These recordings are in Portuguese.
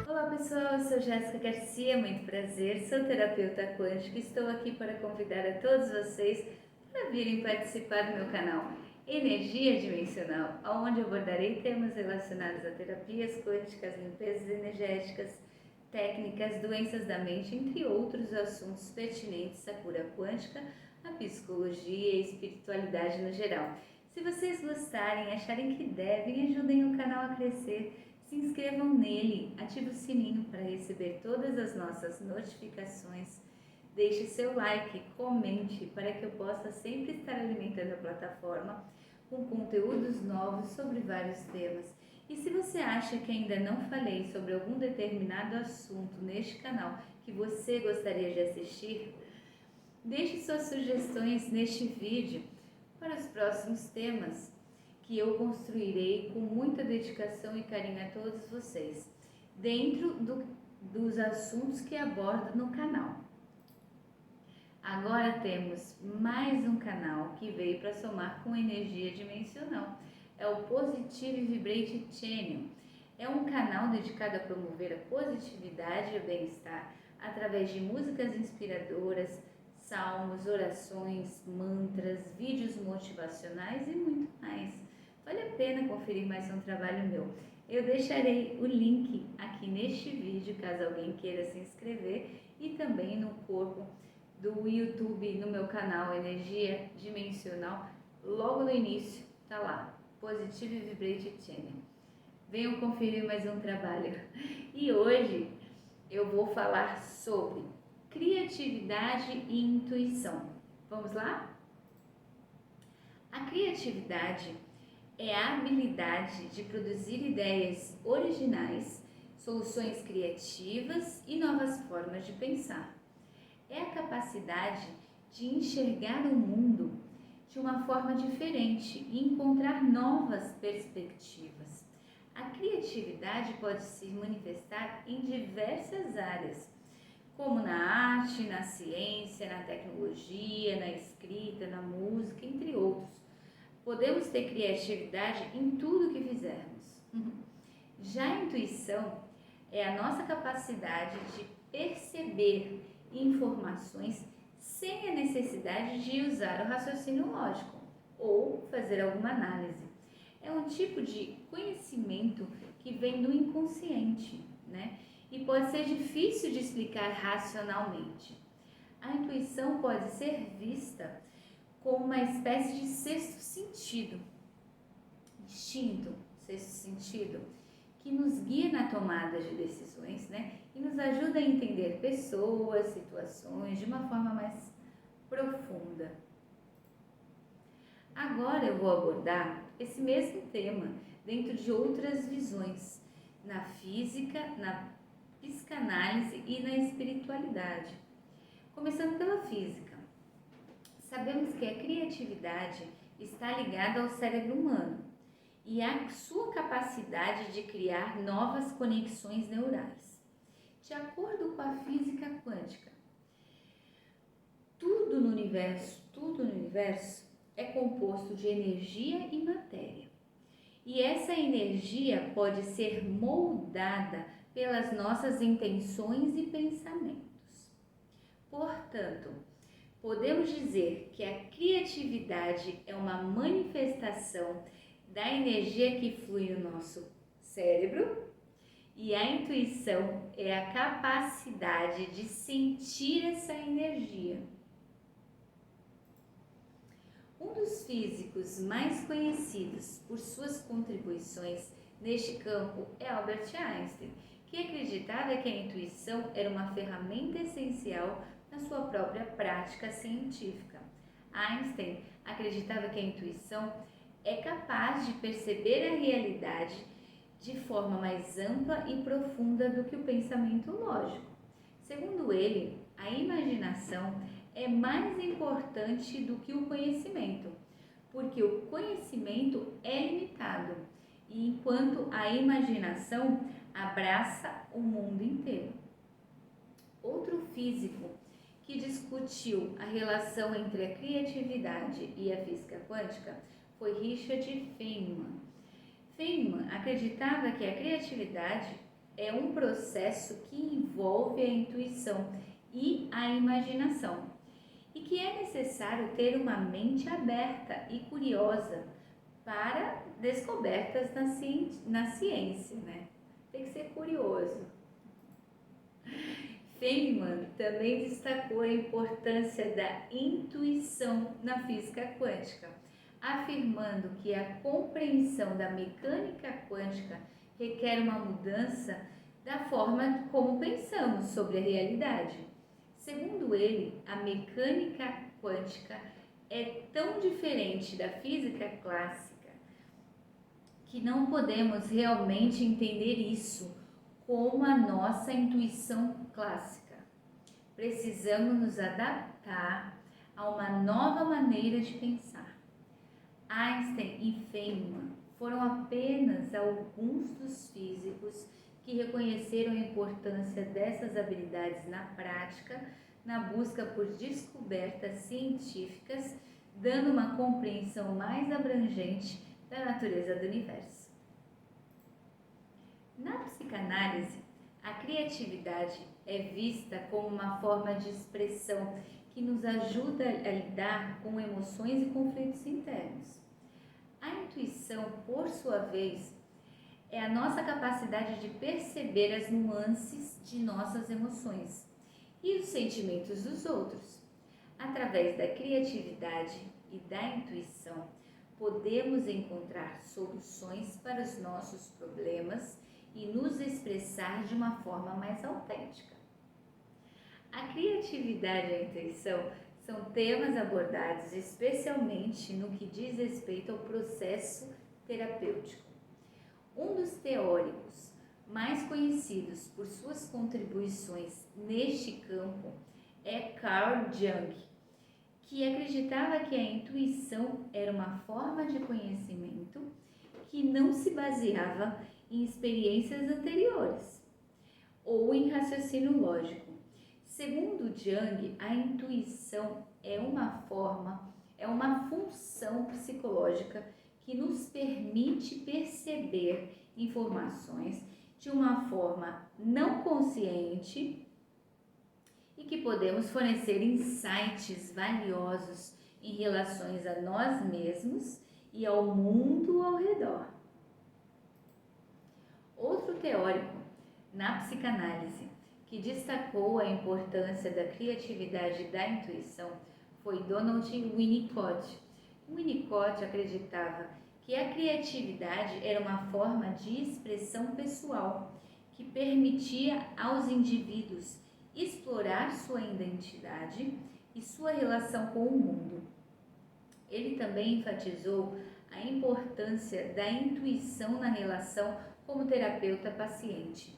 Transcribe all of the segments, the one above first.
Olá pessoal, eu sou Jéssica Garcia, muito prazer, sou terapeuta quântica e estou aqui para convidar a todos vocês para virem participar do meu canal Energia Dimensional, onde abordarei temas relacionados a terapias quânticas, limpezas energéticas, técnicas, doenças da mente, entre outros assuntos pertinentes à cura quântica, à psicologia e espiritualidade no geral. Se vocês gostarem, acharem que devem, ajudem o canal a crescer. Se inscrevam nele, ative o sininho para receber todas as nossas notificações. Deixe seu like, comente para que eu possa sempre estar alimentando a plataforma com conteúdos novos sobre vários temas. E se você acha que ainda não falei sobre algum determinado assunto neste canal que você gostaria de assistir, deixe suas sugestões neste vídeo para os próximos temas que eu construirei com muita dedicação e carinho a todos vocês, dentro dos assuntos que abordo no canal. Agora temos mais um canal que veio para somar com energia dimensional. É o Positive Vibrate Channel. É um canal dedicado a promover a positividade e o bem-estar através de músicas inspiradoras, salmos, orações, mantras, vídeos motivacionais e muito mais. Vale a pena conferir mais um trabalho meu. Eu deixarei o link aqui neste vídeo, caso alguém queira se inscrever, e também no corpo do YouTube, no meu canal Energia Dimensional, logo no início, tá lá, Positive Vibrate Channel. Venham conferir mais um trabalho. E hoje eu vou falar sobre criatividade e intuição. Vamos lá? A criatividade é a habilidade de produzir ideias originais, soluções criativas e novas formas de pensar. É a capacidade de enxergar o mundo de uma forma diferente e encontrar novas perspectivas. A criatividade pode se manifestar em diversas áreas, como na arte, na ciência, na tecnologia, na escrita, na música, entre outros. Podemos ter criatividade em tudo que fizermos. Já a intuição é a nossa capacidade de perceber informações sem a necessidade de usar o raciocínio lógico ou fazer alguma análise. É um tipo de conhecimento que vem do inconsciente, né? E pode ser difícil de explicar racionalmente. A intuição pode ser vista como uma espécie de sexto sentido, instinto, sexto sentido, que nos guia na tomada de decisões, né? E nos ajuda a entender pessoas, situações de uma forma mais profunda. Agora eu vou abordar esse mesmo tema dentro de outras visões, na física, na psicanálise e na espiritualidade. Começando pela física. Sabemos que a criatividade está ligada ao cérebro humano e à sua capacidade de criar novas conexões neurais. De acordo com a física quântica, tudo no universo é composto de energia e matéria. E essa energia pode ser moldada pelas nossas intenções e pensamentos. Portanto, podemos dizer que a criatividade é uma manifestação da energia que flui no nosso cérebro e a intuição é a capacidade de sentir essa energia. Um dos físicos mais conhecidos por suas contribuições neste campo é Albert Einstein, que acreditava que a intuição era uma ferramenta essencial na sua própria prática científica. Einstein acreditava que a intuição é capaz de perceber a realidade de forma mais ampla e profunda do que o pensamento lógico. Segundo ele, a imaginação é mais importante do que o conhecimento, porque o conhecimento é limitado, e enquanto a imaginação abraça o mundo inteiro. Outro físico que discutiu a relação entre a criatividade e a física quântica foi Richard Feynman. Feynman acreditava que a criatividade é um processo que envolve a intuição e a imaginação, e que é necessário ter uma mente aberta e curiosa para descobertas na ciência, né? Tem que ser curioso. Feynman também destacou a importância da intuição na física quântica, afirmando que a compreensão da mecânica quântica requer uma mudança da forma como pensamos sobre a realidade. Segundo ele, a mecânica quântica é tão diferente da física clássica que não podemos realmente entender isso como a nossa intuição clássica. Precisamos nos adaptar a uma nova maneira de pensar. Einstein e Feynman foram apenas alguns dos físicos que reconheceram a importância dessas habilidades na prática, na busca por descobertas científicas, dando uma compreensão mais abrangente da natureza do universo. Na psicanálise, a criatividade é vista como uma forma de expressão que nos ajuda a lidar com emoções e conflitos internos. A intuição, por sua vez, é a nossa capacidade de perceber as nuances de nossas emoções e os sentimentos dos outros. Através da criatividade e da intuição, podemos encontrar soluções para os nossos problemas e nos expressar de uma forma mais autêntica. A criatividade e a intuição são temas abordados especialmente no que diz respeito ao processo terapêutico. Um dos teóricos mais conhecidos por suas contribuições neste campo é Carl Jung, que acreditava que a intuição era uma forma de conhecimento que não se baseava em experiências anteriores ou em raciocínio lógico. Segundo Jung, a intuição é uma função psicológica que nos permite perceber informações de uma forma não consciente e que podemos fornecer insights valiosos em relações a nós mesmos e ao mundo ao redor. Outro teórico na psicanálise que destacou a importância da criatividade e da intuição foi Donald Winnicott. Winnicott acreditava que a criatividade era uma forma de expressão pessoal que permitia aos indivíduos explorar sua identidade e sua relação com o mundo. Ele também enfatizou a importância da intuição na relação como terapeuta-paciente,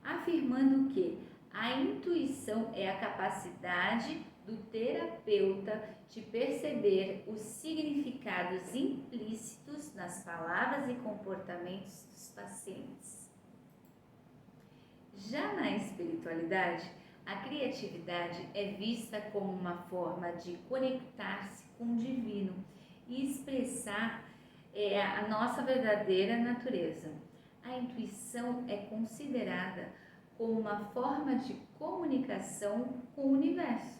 afirmando que a intuição é a capacidade do terapeuta de perceber os significados implícitos nas palavras e comportamentos dos pacientes. Já na espiritualidade, a criatividade é vista como uma forma de conectar-se com o divino e expressar a nossa verdadeira natureza. A intuição é considerada como uma forma de comunicação com o universo,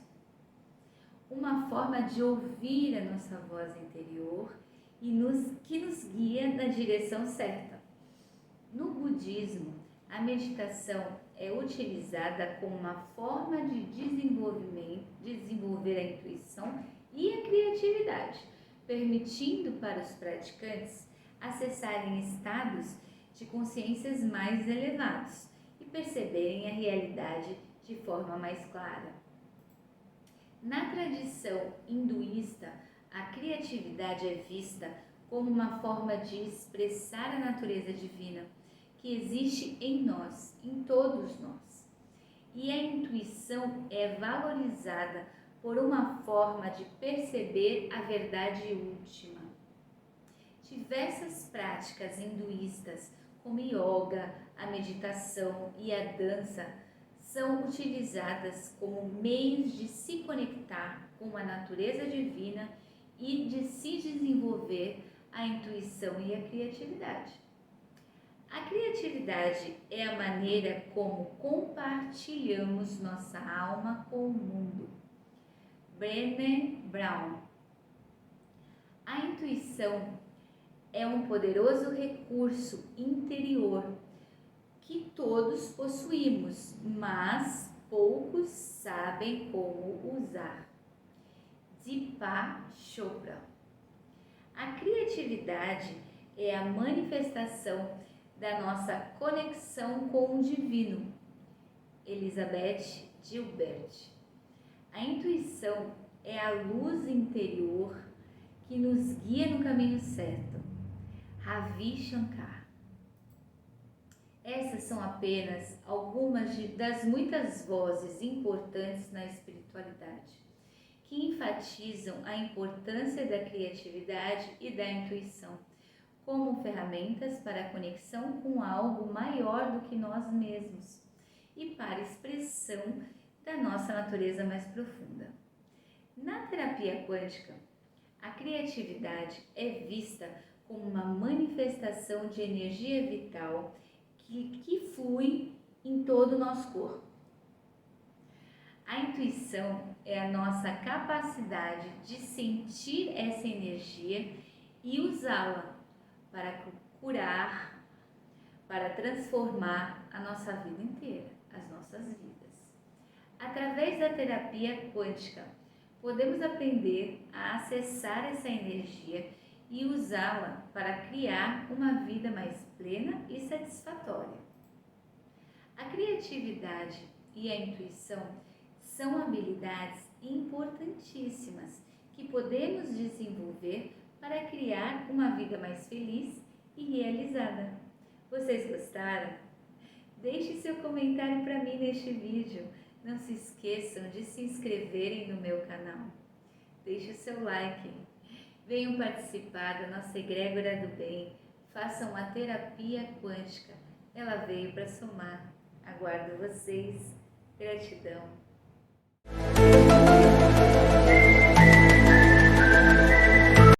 uma forma de ouvir a nossa voz interior e que nos guia na direção certa. No budismo, a meditação é utilizada como uma forma de desenvolver a intuição e a criatividade, permitindo para os praticantes acessarem estados de consciências mais elevados e perceberem a realidade de forma mais clara. Na tradição hinduísta, a criatividade é vista como uma forma de expressar a natureza divina que existe em nós, em todos nós. E a intuição é valorizada por uma forma de perceber a verdade última. Diversas práticas hinduístas, como yoga, a meditação e a dança, são utilizadas como meios de se conectar com a natureza divina e de se desenvolver a intuição e a criatividade. A criatividade é a maneira como compartilhamos nossa alma com o mundo. Brené Brown. A intuição é um poderoso recurso interior que todos possuímos, mas poucos sabem como usar. Deepak Chopra. A criatividade é a manifestação da nossa conexão com o divino. Elizabeth Gilbert. A intuição é a luz interior que nos guia no caminho certo. Ravi Shankar. Essas são apenas algumas das muitas vozes importantes na espiritualidade, que enfatizam a importância da criatividade e da intuição como ferramentas para a conexão com algo maior do que nós mesmos e para a expressão da nossa natureza mais profunda. Na terapia quântica, a criatividade é vista como uma manifestação de energia vital que flui em todo o nosso corpo. A intuição é a nossa capacidade de sentir essa energia e usá-la para curar, para transformar a nossa vida inteira, as nossas vidas. Através da terapia quântica, podemos aprender a acessar essa energia e usá-la para criar uma vida mais plena e satisfatória. A criatividade e a intuição são habilidades importantíssimas que podemos desenvolver para criar uma vida mais feliz e realizada. Vocês gostaram? Deixe seu comentário para mim neste vídeo. Não se esqueçam de se inscreverem no meu canal. Deixe o seu like. Venham participar da nossa egrégora do bem. Façam a terapia quântica. Ela veio para somar. Aguardo vocês. Gratidão.